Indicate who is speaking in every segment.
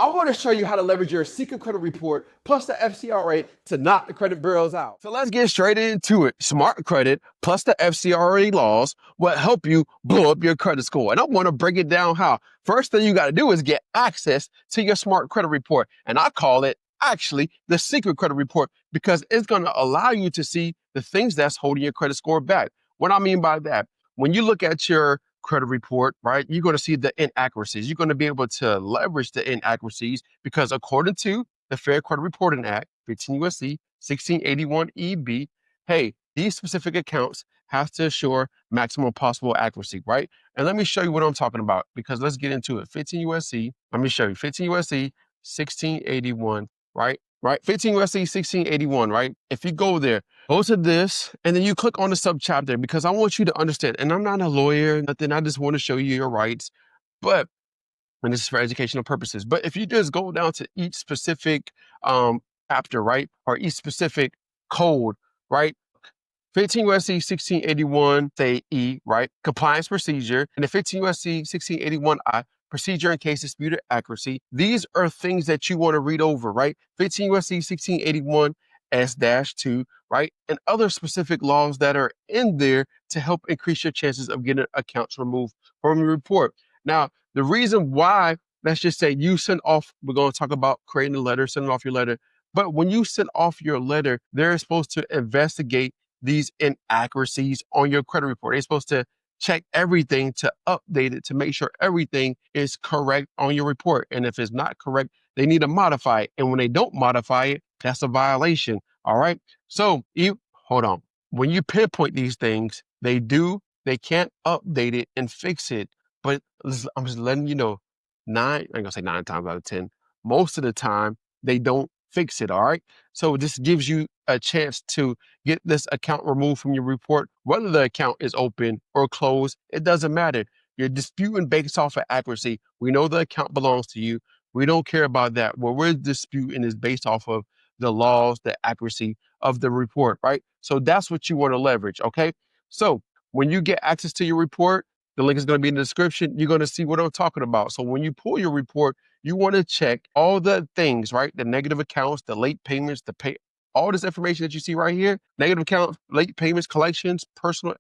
Speaker 1: I want to show you how to leverage your secret credit report plus the FCRA to knock the credit bureaus out.
Speaker 2: So let's get straight into it. Smart credit plus the FCRA laws will help you blow up your credit score. And I want to break it down how. First thing you got to do is get access to your smart credit report. And I call it actually the secret credit report because it's going to allow you to see the things that's holding your credit score back. What I mean by that, when you look at your credit report, right, you're going to see the inaccuracies. You're going to be able to leverage the inaccuracies because according to the Fair Credit Reporting Act, 15 U.S.C. 1681 EB, hey, these specific accounts have to assure maximum possible accuracy, right? And let me show you what I'm talking about because let's get into it. 15 U.S.C., let me show you. 15 U.S.C. 1681, right? 15 U.S.C. 1681, right? If you go there, go to this, and then you click on the subchapter because I want you to understand, and I'm not a lawyer, nothing, I just want to show you your rights, and this is for educational purposes. But if you just go down to each specific chapter, right, or each specific code, right, 15 U.S.C. 1681, say E, right, compliance procedure, and the 15 U.S.C. 1681I, procedure in case disputed accuracy. These are things that you want to read over, right? 15 U.S.C. 1681 S-2, right? And other specific laws that are in there to help increase your chances of getting accounts removed from your report. Now, the reason why, let's just say you send off, we're going to talk about creating a letter, sending off your letter. But when you send off your letter, they're supposed to investigate these inaccuracies on your credit report. They're supposed to check everything to update it to make sure everything is correct on your report. And if it's not correct, they need to modify it. And when they don't modify it, that's a violation. All right. So hold on. When you pinpoint these things, they can't update it and fix it. But I'm just letting you know, I ain't gonna say 9 times out of 10, most of the time they don't fix it. All right. So this gives you a chance to get this account removed from your report, whether the account is open or closed, it doesn't matter. You're disputing based off of accuracy. We know the account belongs to you. We don't care about that. What we're disputing is based off of the laws, the accuracy of the report, right? So that's what you want to leverage, okay? So when you get access to your report, the link is going to be in the description. You're going to see what I'm talking about. So when you pull your report, you want to check all the things, right? The negative accounts, the late payments, all this information that you see right here, negative accounts, late payments, collections, personal,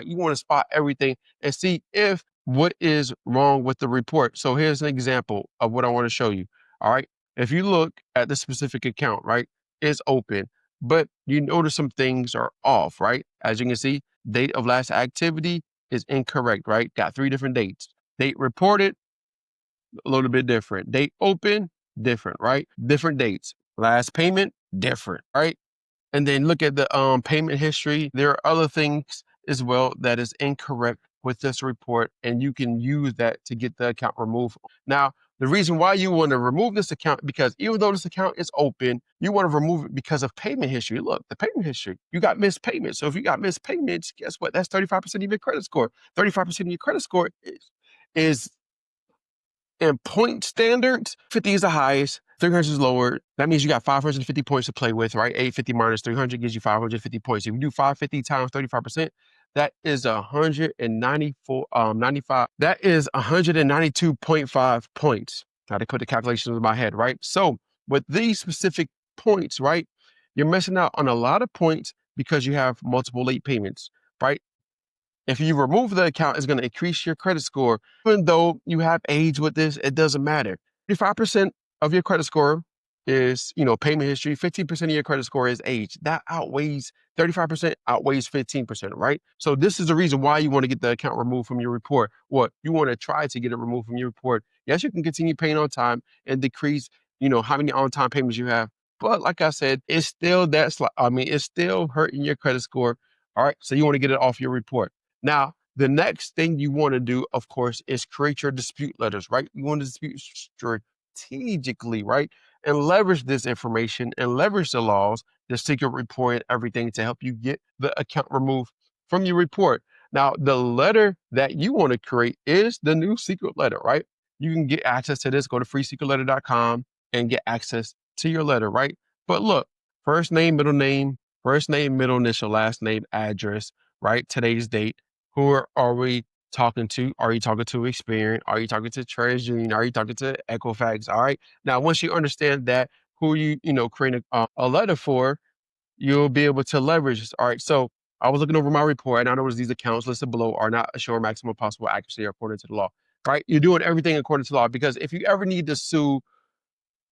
Speaker 2: you want to spot everything and see if what is wrong with the report. So here's an example of what I want to show you. All right. If you look at the specific account, right, it's open, but you notice some things are off, right? As you can see, date of last activity is incorrect, right? Got 3 different dates. Date reported, a little bit different. Date open, different, right? Different dates. Last payment, different, right? And then look at the payment history. There are other things as well that is incorrect with this report, and you can use that to get the account removed. Now, the reason why you want to remove this account, because even though this account is open, you want to remove it because of payment history. Look, the payment history, you got missed payments. So if you got missed payments, guess what? That's 35% of your credit score. 35% of your credit score is in point standards. 50 is the highest, 300 is lower. That means you got 550 points to play with, right? 850 minus 300 gives you 550 points. If you do 550 times 35%, that is 95. That is 192.5 points. I had to put the calculations in my head, right? So with these specific points, right, you're missing out on a lot of points because you have multiple late payments, right? If you remove the account, it's going to increase your credit score. Even though you have age with this, it doesn't matter. 35% of your credit score is, payment history. 15% of your credit score is age. That outweighs 35% outweighs 15%, right? So this is the reason why you want to get the account removed from your report. What you want to try to get it removed from your report. Yes, you can continue paying on time and decrease, how many on-time payments you have. But like I said, it's still it's still hurting your credit score. All right. So you want to get it off your report. Now, the next thing you want to do, of course, is create your dispute letters, right? You want to dispute strategically, right? And leverage this information and leverage the laws, the secret report, and everything to help you get the account removed from your report. Now, the letter that you want to create is the new secret letter, right? You can get access to this. Go to freesecretletter.com and get access to your letter, right? But look, first name, middle initial, last name, address, right? Today's date. Who are we talking to? Are you talking to Experian? Are you talking to Treasury? Are you talking to Equifax? All right. Now, once you understand that, who create a letter for, you'll be able to leverage this. All right. So I was looking over my report and I noticed these accounts listed below are not assured maximum possible accuracy according to the law. Right. You're doing everything according to law, because if you ever need to sue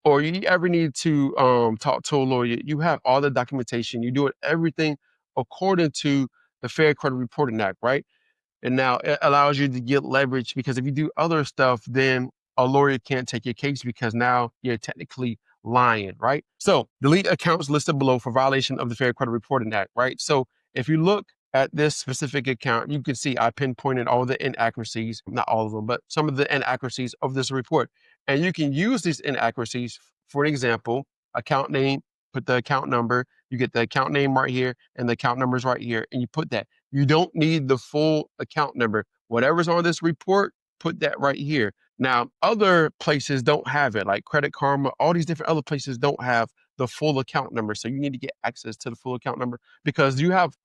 Speaker 2: or you ever need to talk to a lawyer, you have all the documentation. You're doing everything according to the Fair Credit Reporting Act, right? And now it allows you to get leverage, because if you do other stuff, then a lawyer can't take your case because now you're technically lying, right? So delete accounts listed below for violation of the Fair Credit Reporting Act, right? So if you look at this specific account, you can see I pinpointed all the inaccuracies, not all of them, but some of the inaccuracies of this report. And you can use these inaccuracies, for example, account name, put the account number, you get the account name right here and the account numbers right here, and you put that. You don't need the full account number. Whatever's on this report, put that right here. Now, other places don't have it, like Credit Karma, all these different other places don't have the full account number. So you need to get access to the full account number, because you have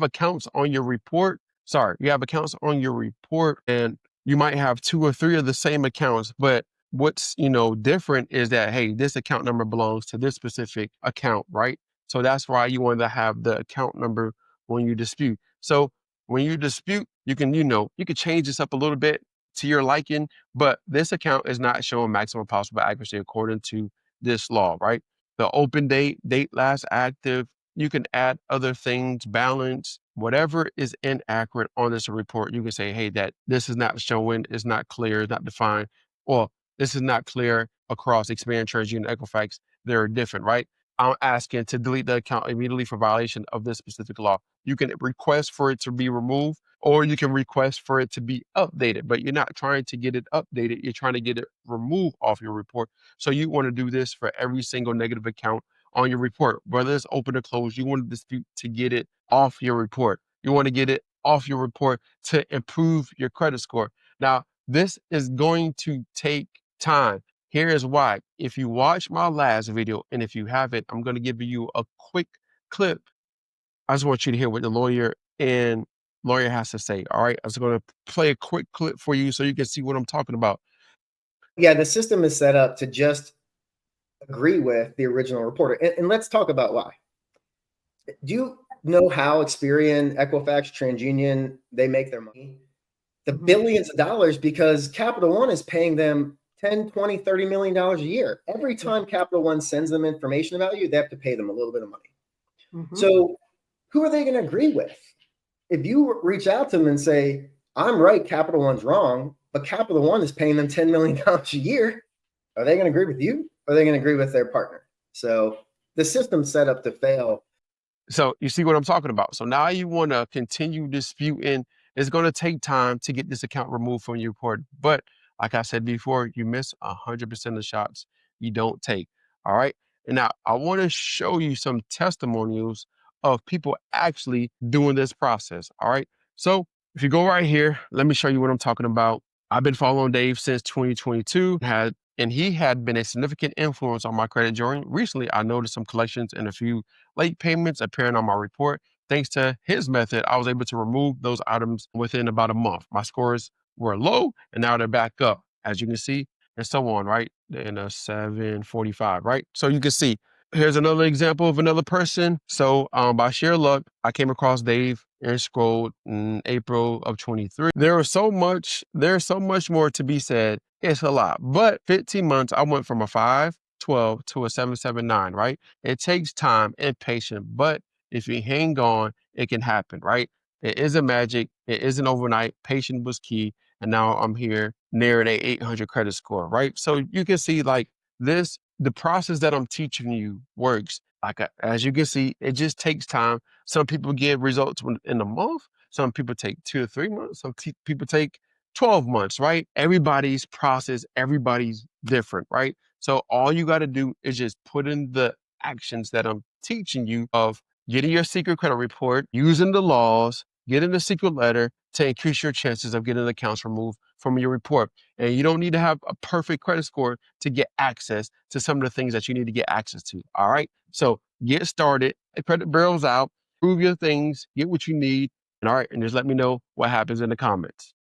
Speaker 2: accounts on your report. Sorry, you have accounts on your report, and you might have 2 or 3 of the same accounts, but what's different is that, hey, this account number belongs to this specific account, right? So that's why you want to have the account number when you dispute. So when you dispute, you can change this up a little bit to your liking, but this account is not showing maximum possible accuracy according to this law, right? The open date last active, you can add other things, balance, whatever is inaccurate on this report. You can say, hey, that this is not showing, is not clear, is not defined, or this is not clear across Experian, Treasury, and Equifax. They're different, right? I'm asking to delete the account immediately for violation of this specific law. You can request for it to be removed, or you can request for it to be updated, but you're not trying to get it updated. You're trying to get it removed off your report. So you want to do this for every single negative account on your report, whether it's open or closed. You want to dispute to get it off your report. You want to get it off your report to improve your credit score. Now, this is going to take time. Here is why. If you watch my last video, and if you haven't, I'm going to give you a quick clip. I just want you to hear what the lawyer has to say. All right. I'm just going to play a quick clip for you so you can see what I'm talking about.
Speaker 3: Yeah, the system is set up to just agree with the original reporter. And let's talk about why. Do you know how Experian, Equifax, TransUnion, they make their money? The billions of dollars, because Capital One is paying them 10, 20, $30 million a year. Every time Capital One sends them information about you, they have to pay them a little bit of money. So who are they going to agree with? If you reach out to them and say, I'm right, Capital One's wrong, but Capital One is paying them $10 million a year, are they going to agree with you? Or are they going to agree with their partner? So the system's set up to fail.
Speaker 2: So you see what I'm talking about. So now you want to continue disputing. It's going to take time to get this account removed from your report. But like I said before, you miss 100% of the shots you don't take. All right. And now I want to show you some testimonials of people actually doing this process. All right. So if you go right here, let me show you what I'm talking about. I've been following Dave since 2022, and he had been a significant influence on my credit journey. Recently, I noticed some collections and a few late payments appearing on my report. Thanks to his method, I was able to remove those items within about a month. My scores were low, and now they're back up, as you can see, and so on, right? In a 745, right? So you can see, here's another example of another person. So by sheer luck, I came across Dave and scrolled in April of 23. There's so much more to be said. It's a lot. But 15 months, I went from a 512 to a 779, right? It takes time and patience, but if you hang on, it can happen, right? It isn't magic. It isn't overnight. Patience was key. And now I'm here nearing a 800 credit score, right? So you can see like this, the process that I'm teaching you works. Like, as you can see, it just takes time. Some people get results in a month. Some people take 2 or 3 months. Some people take 12 months, right? Everybody's process, everybody's different, right? So all you got to do is just put in the actions that I'm teaching you of getting your secret credit report, using the laws, getting the secret letter to increase your chances of getting accounts removed from your report. And you don't need to have a perfect credit score to get access to some of the things that you need to get access to. All right. So get started. The credit bureau's out. Prove your things. Get what you need. And all right. And just let me know what happens in the comments.